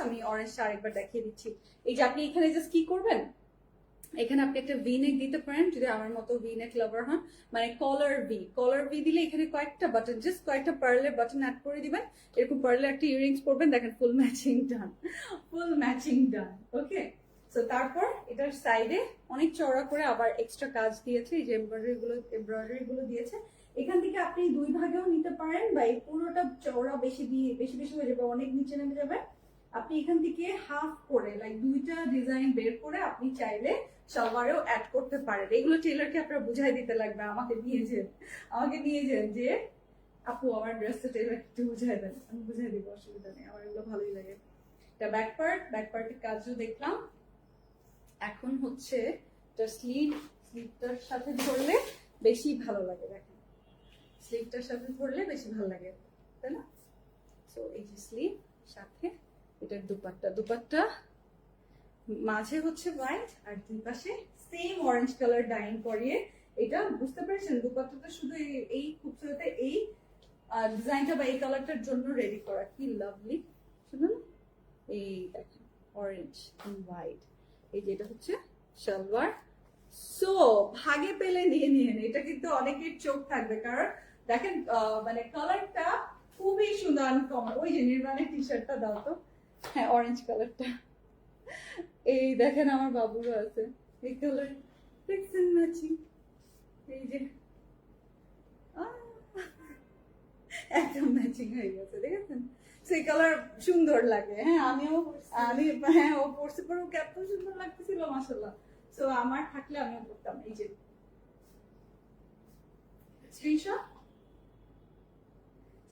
আমি অরেঞ্জটা আরেকবার দেখিয়ে দিচ্ছি। এই যে আপনি এখানে জাস্ট কি করবেন, এখানে আপনি একটা ভি নেক দিতে পারেন যদি আমার মতো ভি নেক লাভার হন, মানে কলার ভি দিলে এখানে কয়েকটা বাটন, জাস্ট কয়েকটা পার্লের বাটন অ্যাড করে দিবেন, এরকম পার্লের একটা ইয়ারিংস পরবেন, দেখেন ফুল ম্যাচিং ডান। ওকে, সো তারপর এটার সাইডে অনেক চওড়া করে আবার এক্সট্রা কাজ দিয়েছে, এই যে এমব্রয়ডারি গুলো দিয়েছে। এখান থেকে আপনি দুই ভাগেও নিতে পারেন, বা এই পুরোটা চওড়া বেশি হয়ে যাবে, অনেক নিচে নেমে যাবে। আপনি এখান থেকে হাফ করে লাইক দুইটা ডিজাইন বের করে আপনি চাইলে সালোয়ারেও অ্যাড করতে পারেন। এগুলো টেলারকে আপনারা বুঝাই দিতে লাগবে, আমাকে নিয়ে যান যে আপু আমার ড্রেসটা টেলার একটু বুঝাই দেন, আমি বুঝাই দিব, অসুবিধা নেই, আমার এগুলো ভালোই লাগে। এটা ব্যাক পার্টের কাজও দেখলাম। এখন হচ্ছে স্লিভটার সাথে ধরলে বেশি ভালো লাগে, দেখেন স্লিভটার সাথে ধরলে বেশি ভালো লাগে, তাই না? সো এই যে স্লিভ, সাথে এটার দুপাট্টা মাঝে হচ্ছে হোয়াইট আর দুই পাশে সেম অরেঞ্জ কালার ডাইং করিয়ে, এটা বুঝতে পারছেন দুপাট্টাটা শুধু এই খুবসুরত এই ডিজাইনটা বা এই কালারটার জন্য রেডি করা, কি লাভলি, শুনুন এই দেখেন অরেঞ্জ এন্ড হোয়াইট, এই যে এটা হচ্ছে সালোয়ার। সো ভাগে পেলে নিয়ে নিন, এটা কিন্তু অনেকের চোখ থাকবে, কারণ দেখেন মানে কালারটা খুবই সুন্দর আনকমন। ওই যে নির্মাণের টি শার্টটা দাও তো, হ্যাঁ অরেঞ্জ কালারটা, এই দেখেন আমার বাবুরও আছে এই কালার, দেখছেন ম্যাচিং, এই যে একদম ম্যাচিং হয়ে গেছে, দেখেছেন? সেই কালার সুন্দর লাগে, হ্যাঁ হ্যাঁ ও পরছে পরে ওকে এত সুন্দর লাগতেছিল মাশাআল্লাহ। সো আমার থাকলে আমিও করতাম। এই যে স্ক্রিনশট